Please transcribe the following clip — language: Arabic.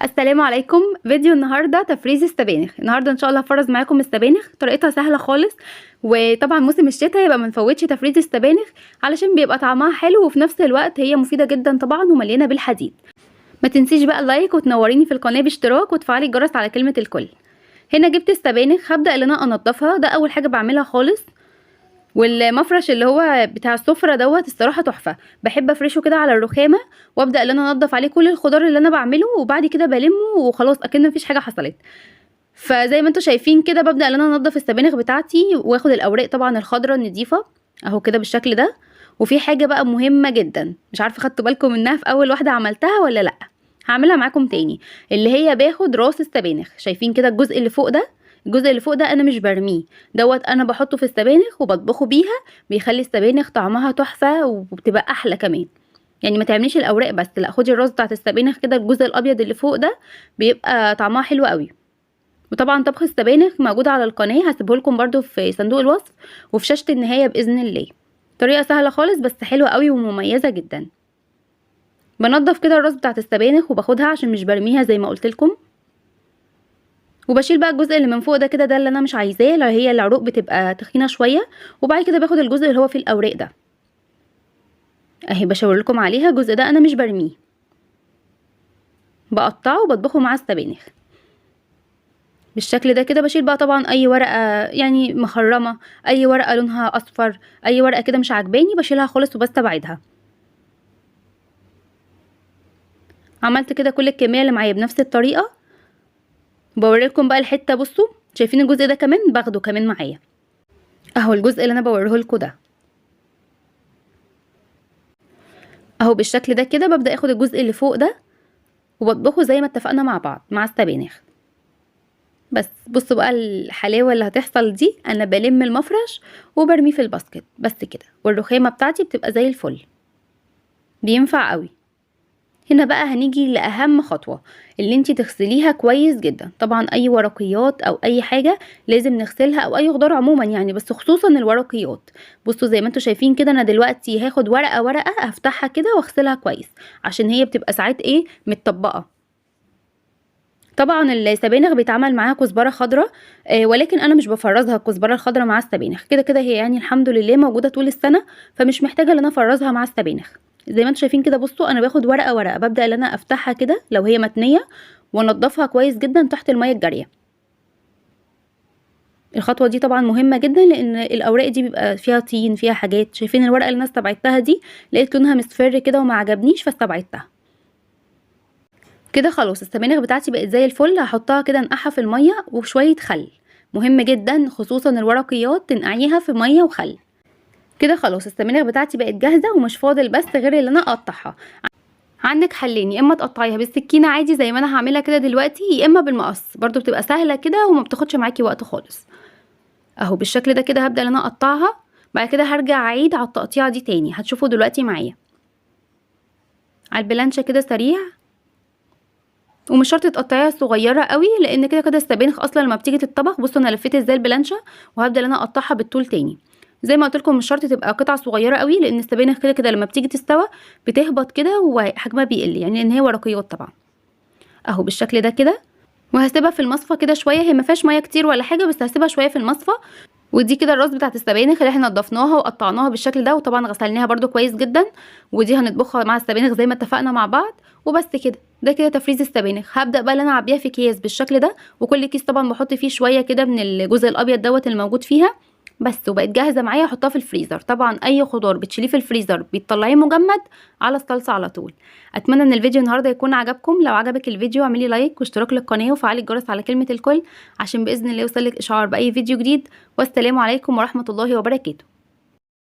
السلام عليكم. فيديو النهارده تفريز السبانخ. النهارده ان شاء الله هفرز معاكم السبانخ، طريقتها سهله خالص. وطبعا موسم الشتاء يبقى ما نفوتش تفريز السبانخ علشان بيبقى طعمها حلو وفي نفس الوقت هي مفيده جدا طبعا ومليانه بالحديد. ما تنسيش بقى اللايك وتنوريني في القناه باشتراك وتفعلي الجرس على كلمه الكل. هنا جبت السبانخ، هبدا ان انا انضفها، ده اول حاجه بعملها خالص. والمفرش اللي هو بتاع السفرة دوت الصراحه تحفه، بحب افرشه كده على الرخامه وابدا ان انا انضف عليه كل الخضار اللي انا بعمله، وبعد كده بلمه وخلاص اكن مفيش حاجه حصلت. فزي ما انتم شايفين كده ببدا ان انا انضف السبانخ بتاعتي واخد الاوراق طبعا الخضراء النضيفه اهو كده بالشكل ده. وفي حاجه بقى مهمه جدا، مش عارفه خدتوا بالكم منها في اول واحده عملتها ولا لا، هعملها معاكم تاني. اللي هي باخد راس السبانخ، شايفين كده الجزء اللي فوق ده، الجزء اللي فوق ده انا مش برميه، دوت انا بحطه في السبانخ وبطبخه بيها، بيخلي السبانخ طعمها تحفه وبتبقى احلى كمان. يعني ما تعمليش الاوراق بس، لا خدي الراس بتاعت السبانخ كده، الجزء الابيض اللي فوق ده بيبقى طعمها حلو قوي. وطبعا طبخ السبانخ موجود على القناه، هسيبه لكم برده في صندوق الوصف وفي شاشه النهايه باذن الله. طريقه سهله خالص بس حلوه قوي ومميزه جدا. بنضف كده الراس بتاعت السبانخ وباخدها عشان مش برميها زي ما قلت لكم، وبشيل بقى الجزء اللي من فوق ده كده، ده اللي انا مش عايزاه، اللي هي العروق بتبقى تخينه شويه. وبعد كده باخد الجزء اللي هو فيه الاوراق ده اهي، بشاور لكم عليها، الجزء ده انا مش برميه، بقطعه وبطبخه مع السبانخ بالشكل ده كده. بشيل بقى طبعا اي ورقه يعني مخرمه، اي ورقه لونها اصفر، اي ورقه كده مش عاجباني بشيلها خالص وبستبعدها. عملت كده كل الكميه اللي معايا بنفس الطريقه. بوريلكم بقى الحته، بصوا شايفين الجزء ده كمان باخده كمان معايا اهو، الجزء اللي انا بوريه لكم ده اهو بالشكل ده كده. ببدا اخد الجزء اللي فوق ده وبطبخه زي ما اتفقنا مع بعض مع السبانخ. بس بصوا بقى الحلاوه اللي هتحصل دي، انا بلم المفرش وبرميه في الباسكت بس كده، والرخامه بتاعتي بتبقى زي الفل، بينفع قوي. هنا بقى هنيجي لاهم خطوه، اللي انتي تغسليها كويس جدا. طبعا اي ورقيات او اي حاجه لازم نغسلها، او اي خضار عموما يعني، بس خصوصا الورقيات. بصوا زي ما انتوا شايفين كده، انا دلوقتي هاخد ورقه ورقه هفتحها كده واغسلها كويس، عشان هي بتبقى ساعات ايه متطبقه. طبعا السبانخ بيتعمل معاها كزبره خضراء، ولكن انا مش بفرزها الكزبره الخضراء مع السبانخ، كده كده هي يعني الحمد لله موجوده طول السنه، فمش محتاجه ان انا افرزها مع السبانخ. زي ما انتم شايفين كده، بصوا انا باخد ورقه ورقه، ببدا ان انا افتحها كده لو هي متنيه وانضفها كويس جدا تحت الميه الجاريه. الخطوه دي طبعا مهمه جدا، لان الاوراق دي بيبقى فيها طين، فيها حاجات. شايفين الورقه اللي انا استبعدتها دي، لقيت لونها مصفر كده وما عجبنيش فاستبعدتها. كده خلاص السبانخ بتاعتي بقت زي الفل. هحطها كده انقعها في الميه وشويه خل، مهم جدا خصوصا الورقيات تنقعيها في ميه وخل. كده خلاص السبانخ بتاعتي بقت جاهزه، ومش فاضل بس غير اللي انا اقطعها. عندك حلين، يا اما تقطعيها بالسكينه عادي زي ما انا هعملها كده دلوقتي، يا اما بالمقص، برضو بتبقى سهله كده وما بتاخدش معاكي وقت خالص اهو بالشكل ده كده. هبدا ان انا اقطعها، بعد كده هرجع اعيد على التقطيعه دي تاني، هتشوفوا دلوقتي معايا على البلانشه كده سريع. ومش شرط تقطعيها صغيره قوي، لان كده كده السبانخ اصلا لما بتيجي تتطبخ، بصوا انا لفيت ازاي البلانشه، وهبدا ان انا اقطعها بالطول تاني. زي ما قلت لكم مش شرط تبقى قطع صغيره قوي، لان السبانخ كده كده لما بتيجي تستوى بتهبط كده وحجمها بيقل، يعني لان هي ورقيات طبعا اهو بالشكل ده كده. وهسيبها في المصفى كده شويه، هي ما فيهاش ميه كتير ولا حاجه، بس هسيبها شويه في المصفى. ودي كده الراس بتاعت السبانخ اللي احنا نضفناها وقطعناها بالشكل ده، وطبعا غسلناها برده كويس جدا. ودي هنطبخها مع السبانخ زي ما اتفقنا مع بعض. وبس كده، ده كده تفريز السبانخ. هبدا بقى ان انا اعبيها في اكياس بالشكل ده، وكل كيس طبعا بحط فيه شويه كده من الجزء الابيض دوت الموجود فيها بس. وبقت جاهزه معايا، احطها في الفريزر. طبعا اي خضار بتشيليه في الفريزر بتطلعيه مجمد على الصلصه على طول. اتمنى ان الفيديو النهارده يكون عجبكم. لو عجبك الفيديو اعملي لايك واشتراك للقناه وفعلي الجرس على كلمه الكل، عشان باذن الله يوصلك اشعار باي فيديو جديد. والسلام عليكم ورحمه الله وبركاته.